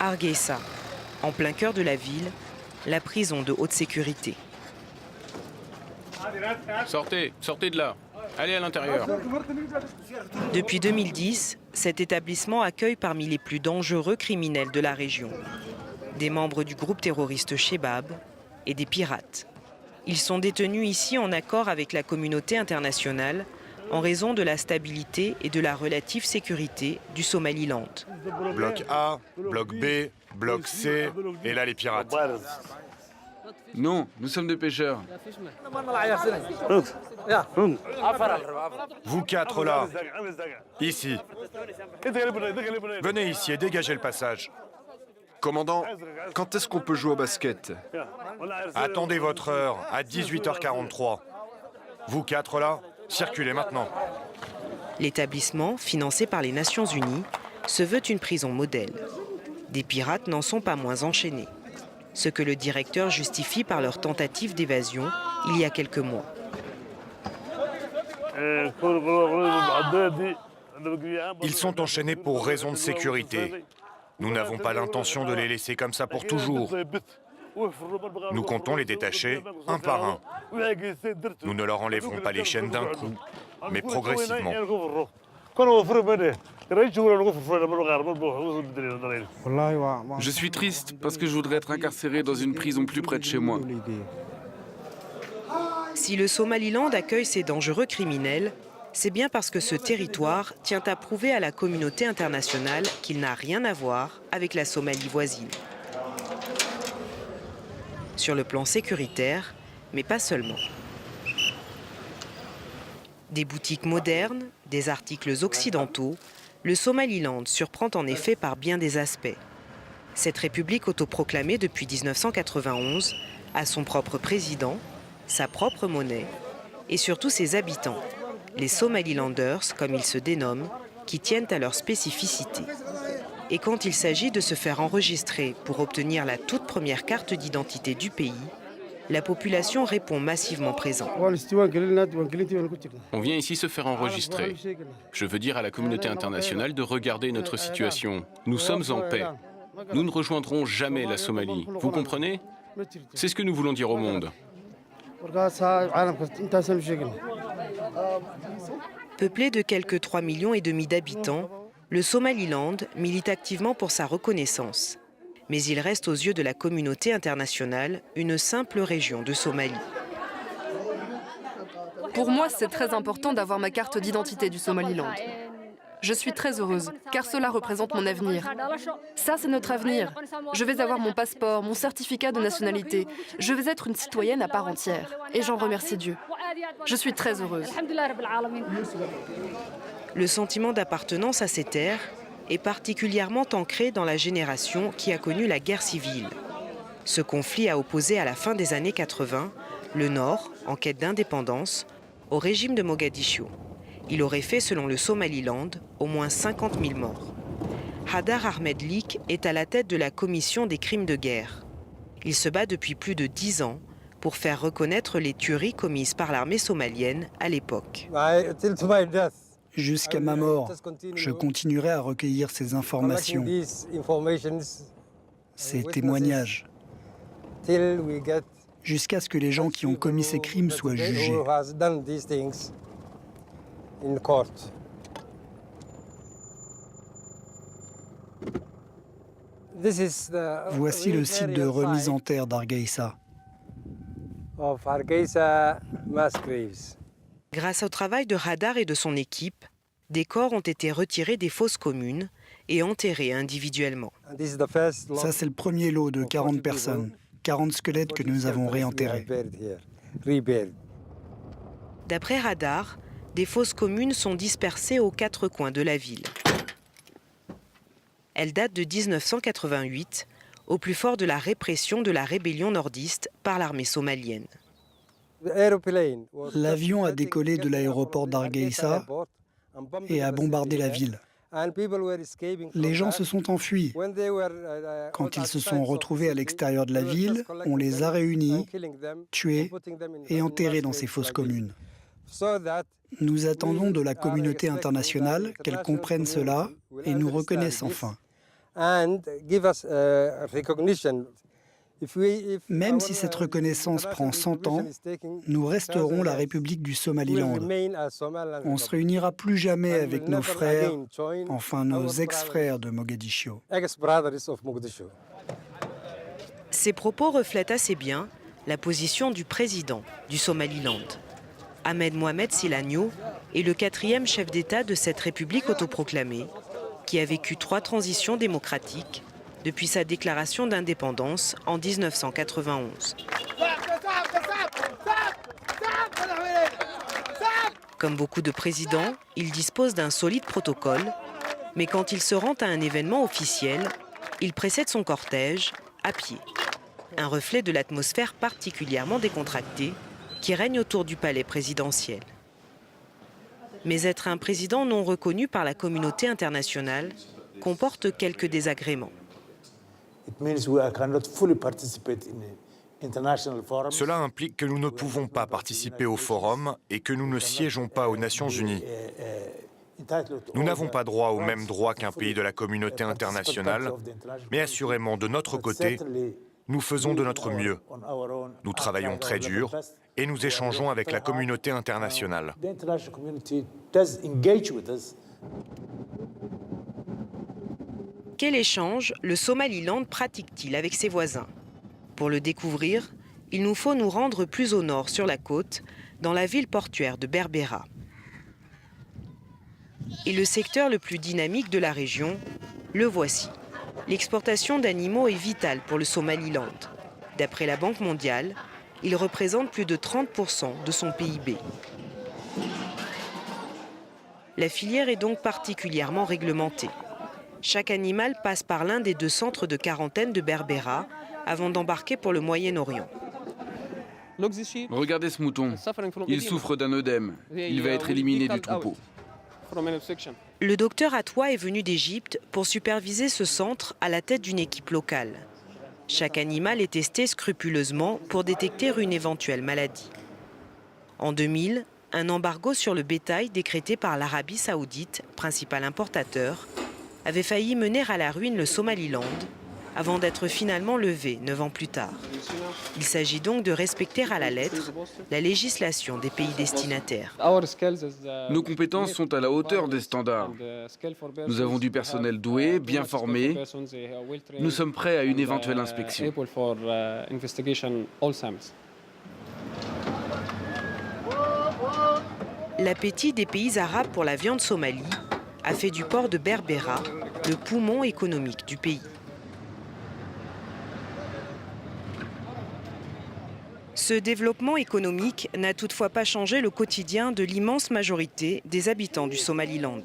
Hargeisa, en plein cœur de la ville, la prison de haute sécurité. Sortez, sortez de là. Allez à l'intérieur. Depuis 2010, cet établissement accueille parmi les plus dangereux criminels de la région. Des membres du groupe terroriste Shebab et des pirates. Ils sont détenus ici en accord avec la communauté internationale en raison de la stabilité et de la relative sécurité du Somaliland. Bloc A, bloc B, bloc C, et là les pirates. Non, nous sommes des pêcheurs. Vous quatre là, ici. Venez ici et dégagez le passage. Commandant, quand est-ce qu'on peut jouer au basket? Attendez votre heure, à 18h43. Vous quatre là, circulez maintenant. L'établissement, financé par les Nations Unies, se veut une prison modèle. Des pirates n'en sont pas moins enchaînés. Ce que le directeur justifie par leur tentative d'évasion il y a quelques mois. Ils sont enchaînés pour raison de sécurité. Nous n'avons pas l'intention de les laisser comme ça pour toujours. Nous comptons les détacher un par un. Nous ne leur enlèverons pas les chaînes d'un coup, mais progressivement. Je suis triste parce que je voudrais être incarcéré dans une prison plus près de chez moi. Si le Somaliland accueille ces dangereux criminels, c'est bien parce que ce territoire tient à prouver à la communauté internationale qu'il n'a rien à voir avec la Somalie voisine. Sur le plan sécuritaire, mais pas seulement. Des boutiques modernes, des articles occidentaux, le Somaliland surprend en effet par bien des aspects. Cette république autoproclamée depuis 1991 a son propre président, sa propre monnaie et surtout ses habitants, les Somalilanders comme ils se dénomment, qui tiennent à leur spécificité. Et quand il s'agit de se faire enregistrer pour obtenir la toute première carte d'identité du pays, la population répond massivement présent. On vient ici se faire enregistrer. Je veux dire à la communauté internationale de regarder notre situation. Nous sommes en paix. Nous ne rejoindrons jamais la Somalie. Vous comprenez? C'est ce que nous voulons dire au monde. Peuplé de quelques 3,5 millions d'habitants, le Somaliland milite activement pour sa reconnaissance. Mais il reste aux yeux de la communauté internationale une simple région de Somalie. Pour moi, c'est très important d'avoir ma carte d'identité du Somaliland. Je suis très heureuse, car cela représente mon avenir. Ça, c'est notre avenir. Je vais avoir mon passeport, mon certificat de nationalité. Je vais être une citoyenne à part entière. Et j'en remercie Dieu. Je suis très heureuse. Le sentiment d'appartenance à ces terres est particulièrement ancré dans la génération qui a connu la guerre civile. Ce conflit a opposé à la fin des années 80 le Nord, en quête d'indépendance, au régime de Mogadiscio. Il aurait fait, selon le Somaliland, au moins 50 000 morts. Hadar Ahmed Lik est à la tête de la commission des crimes de guerre. Il se bat depuis plus de 10 ans pour faire reconnaître les tueries commises par l'armée somalienne à l'époque. Jusqu'à ma mort, je continuerai à recueillir ces informations, ces témoignages, jusqu'à ce que les gens qui ont commis ces crimes soient jugés. Voici le site de remise en terre d'Hargeisa. Grâce au travail de Hadar et de son équipe, des corps ont été retirés des fosses communes et enterrés individuellement. Ça, c'est le premier lot de 40 personnes, 40 squelettes que nous avons réenterrés. D'après Hadar, des fosses communes sont dispersées aux 4 coins de la ville. Elles datent de 1988, au plus fort de la répression de la rébellion nordiste par l'armée somalienne. L'avion a décollé de l'aéroport d'Hargeisa et a bombardé la ville. Les gens se sont enfuis. Quand ils se sont retrouvés à l'extérieur de la ville, on les a réunis, tués et enterrés dans ces fosses communes. Nous attendons de la communauté internationale qu'elle comprenne cela et nous reconnaisse enfin. Même si cette reconnaissance prend 100 ans, nous resterons la République du Somaliland. On ne se réunira plus jamais avec nos frères, enfin nos ex-frères de Mogadiscio. Ces propos reflètent assez bien la position du président du Somaliland. Ahmed Mohamed Silagno est le 4e chef d'État de cette république autoproclamée qui a vécu 3 transitions démocratiques depuis sa déclaration d'indépendance en 1991. Comme beaucoup de présidents, il dispose d'un solide protocole, mais quand il se rend à un événement officiel, il précède son cortège à pied. Un reflet de l'atmosphère particulièrement décontractée qui règne autour du palais présidentiel. Mais être un président non reconnu par la communauté internationale comporte quelques désagréments. Cela implique que nous ne pouvons pas participer au forum et que nous ne siégeons pas aux Nations Unies. Nous n'avons pas droit aux mêmes droits qu'un pays de la communauté internationale, mais assurément, de notre côté, nous faisons de notre mieux. Nous travaillons très dur et nous échangeons avec la communauté internationale. Quel échange le Somaliland pratique-t-il avec ses voisins? Pour le découvrir, il nous faut nous rendre plus au nord sur la côte, dans la ville portuaire de Berbera. Et le secteur le plus dynamique de la région, le voici. L'exportation d'animaux est vitale pour le Somaliland. D'après la Banque mondiale, il représente plus de 30% de son PIB. La filière est donc particulièrement réglementée. Chaque animal passe par l'un des 2 centres de quarantaine de Berbera avant d'embarquer pour le Moyen-Orient. Regardez ce mouton. Il souffre d'un œdème. Il va être éliminé du troupeau. Le docteur Atwa est venu d'Égypte pour superviser ce centre à la tête d'une équipe locale. Chaque animal est testé scrupuleusement pour détecter une éventuelle maladie. En 2000, un embargo sur le bétail décrété par l'Arabie saoudite, principal importateur, avait failli mener à la ruine le Somaliland avant d'être finalement levé 9 ans plus tard. Il s'agit donc de respecter à la lettre la législation des pays destinataires. Nos compétences sont à la hauteur des standards. Nous avons du personnel doué, bien formé. Nous sommes prêts à une éventuelle inspection. L'appétit des pays arabes pour la viande somalie a fait du port de Berbera le poumon économique du pays. Ce développement économique n'a toutefois pas changé le quotidien de l'immense majorité des habitants du Somaliland.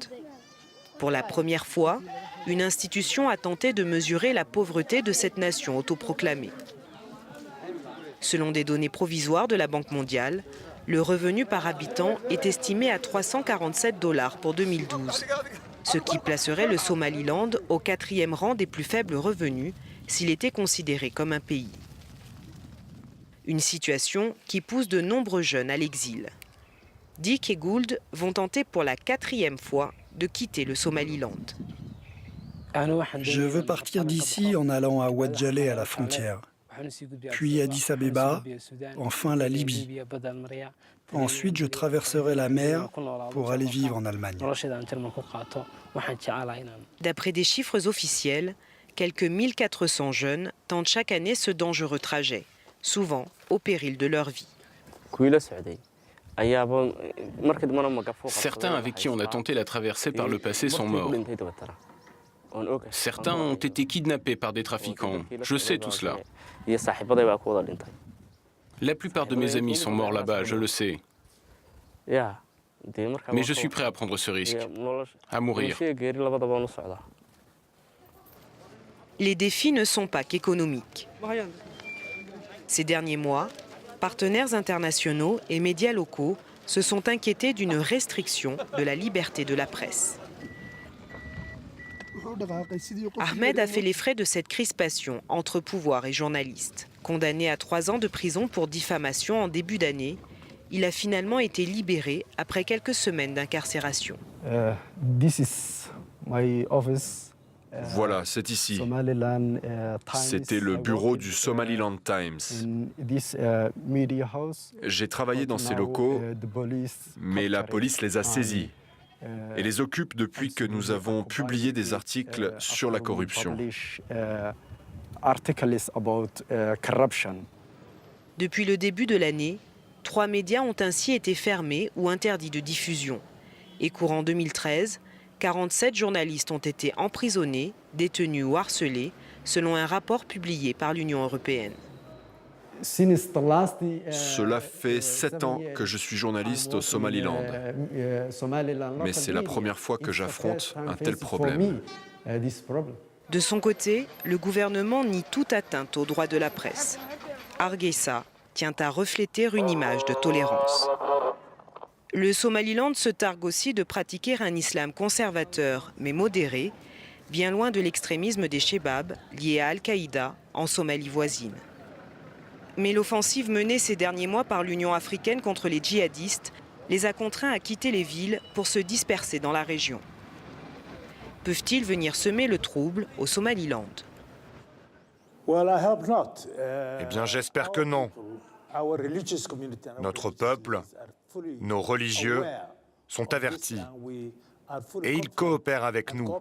Pour la première fois, une institution a tenté de mesurer la pauvreté de cette nation autoproclamée. Selon des données provisoires de la Banque mondiale, le revenu par habitant est estimé à $347 pour 2012, ce qui placerait le Somaliland au 4e rang des plus faibles revenus s'il était considéré comme un pays. Une situation qui pousse de nombreux jeunes à l'exil. Dick et Gould vont tenter pour la 4e fois de quitter le Somaliland. Je veux partir d'ici en allant à Ouadjalé à la frontière, puis Addis Abeba, enfin la Libye. Ensuite, je traverserai la mer pour aller vivre en Allemagne. D'après des chiffres officiels, quelques 1400 jeunes tentent chaque année ce dangereux trajet, souvent au péril de leur vie. Certains avec qui on a tenté la traversée par le passé sont morts. Certains ont été kidnappés par des trafiquants. Je sais tout cela. La plupart de mes amis sont morts là-bas, je le sais. Mais je suis prêt à prendre ce risque, à mourir. Les défis ne sont pas qu'économiques. Ces derniers mois, partenaires internationaux et médias locaux se sont inquiétés d'une restriction de la liberté de la presse. Ahmed a fait les frais de cette crispation entre pouvoir et journalistes. Condamné à 3 ans de prison pour diffamation en début d'année, il a finalement été libéré après quelques semaines d'incarcération. Voilà, c'est ici. C'était le bureau du Somaliland Times. J'ai travaillé dans ces locaux, mais la police les a saisis et les occupe depuis que nous avons publié des articles sur la corruption. Depuis le début de l'année, 3 médias ont ainsi été fermés ou interdits de diffusion. Et courant 2013, 47 journalistes ont été emprisonnés, détenus ou harcelés, selon un rapport publié par l'Union européenne. Cela fait 7 ans que je suis journaliste au Somaliland, mais c'est la première fois que j'affronte un tel problème. De son côté, le gouvernement nie toute atteinte aux droits de la presse. Hargeisa tient à refléter une image de tolérance. Le Somaliland se targue aussi de pratiquer un islam conservateur mais modéré, bien loin de l'extrémisme des Chebab liés à Al-Qaïda en Somalie voisine. Mais l'offensive menée ces derniers mois par l'Union africaine contre les djihadistes les a contraints à quitter les villes pour se disperser dans la région. Peuvent-ils venir semer le trouble au Somaliland ? Eh bien, j'espère que non. Notre peuple, nos religieux, sont avertis et ils coopèrent avec nous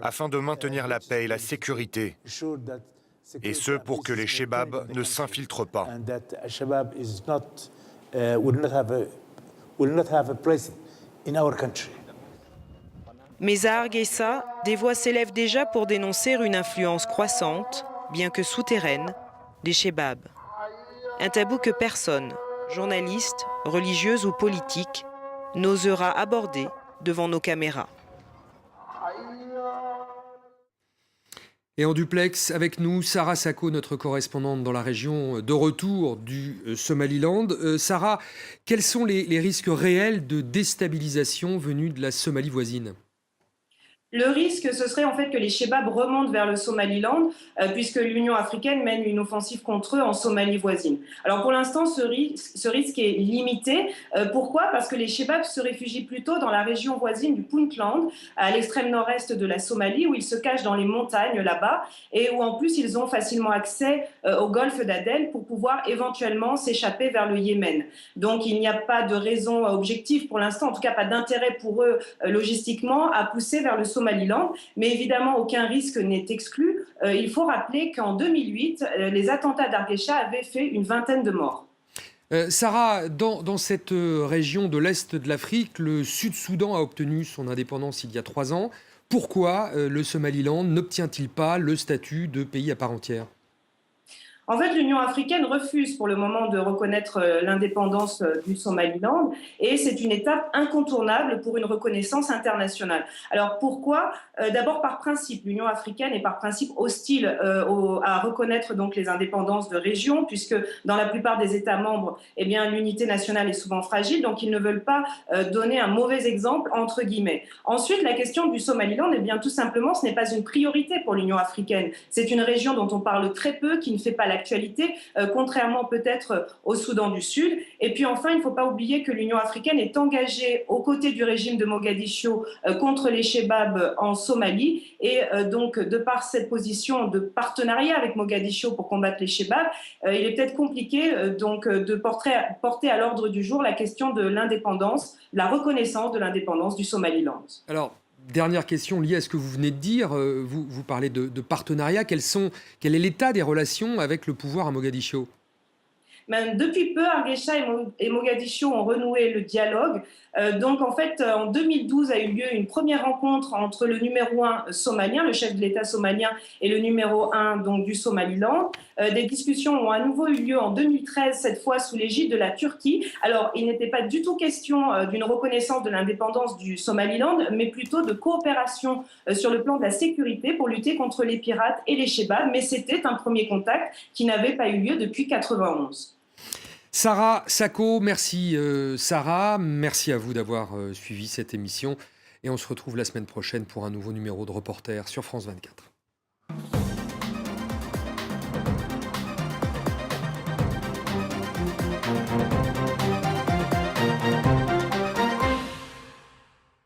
afin de maintenir la paix et la sécurité, et ce pour que les Chebab ne s'infiltrent pas. Mais à Hargeisa, des voix s'élèvent déjà pour dénoncer une influence croissante, bien que souterraine, des Chebab. Un tabou que personne, journaliste, religieuse ou politique, n'osera aborder devant nos caméras. Et en duplex avec nous, Sarah Sacco, notre correspondante dans la région, de retour du Somaliland. Sarah, quels sont les risques réels de déstabilisation venus de la Somalie voisine ? Le risque, ce serait en fait que les Chebab remontent vers le Somaliland, puisque l'Union africaine mène une offensive contre eux en Somalie voisine. Alors pour l'instant, ce risque est limité. Pourquoi ? Parce que les Chebab se réfugient plutôt dans la région voisine du Puntland, à l'extrême nord-est de la Somalie, où ils se cachent dans les montagnes là-bas, et où en plus ils ont facilement accès au golfe d'Aden pour pouvoir éventuellement s'échapper vers le Yémen. Donc il n'y a pas de raison objective pour l'instant, en tout cas pas d'intérêt pour eux logistiquement, à pousser vers le Somaliland, mais évidemment aucun risque n'est exclu. Il faut rappeler qu'en 2008, les attentats d'Hargeisa avaient fait une vingtaine de morts. Sarah, dans cette région de l'Est de l'Afrique, le Sud-Soudan a obtenu son indépendance il y a 3 ans. Pourquoi le Somaliland n'obtient-il pas le statut de pays à part entière ? En fait, l'Union africaine refuse pour le moment de reconnaître l'indépendance du Somaliland et c'est une étape incontournable pour une reconnaissance internationale. Alors pourquoi ? D'abord par principe, l'Union africaine est par principe hostile à reconnaître donc les indépendances de régions, puisque dans la plupart des États membres, eh bien, l'unité nationale est souvent fragile, donc ils ne veulent pas donner un mauvais exemple, entre guillemets. Ensuite, la question du Somaliland, eh bien, tout simplement, ce n'est pas une priorité pour l'Union africaine. C'est une région dont on parle très peu, qui ne fait pas l'actualité, contrairement peut-être au Soudan du Sud. Et puis enfin, il ne faut pas oublier que l'Union africaine est engagée aux côtés du régime de Mogadiscio contre les Chebab en Somalie. Et donc, de par cette position de partenariat avec Mogadiscio pour combattre les Chebab, il est peut-être compliqué donc, de porter à l'ordre du jour la question de l'indépendance, la reconnaissance de l'indépendance du Somaliland. Alors, dernière question liée à ce que vous venez de dire. Vous parlez de partenariat. Quel est l'état des relations avec le pouvoir à Mogadiscio ? Depuis peu, Hargeisa et Mogadiscio ont renoué le dialogue. Donc, en fait, en 2012 a eu lieu une première rencontre entre le numéro 1 somalien, le chef de l'État somalien, et le numéro 1 donc, du Somaliland. Des discussions ont à nouveau eu lieu en 2013, cette fois sous l'égide de la Turquie. Alors, il n'était pas du tout question d'une reconnaissance de l'indépendance du Somaliland, mais plutôt de coopération sur le plan de la sécurité pour lutter contre les pirates et les Chebab. Mais c'était un premier contact qui n'avait pas eu lieu depuis 1991. Sarah Sacco, merci Sarah, merci à vous d'avoir suivi cette émission et on se retrouve la semaine prochaine pour un nouveau numéro de Reporter sur France 24.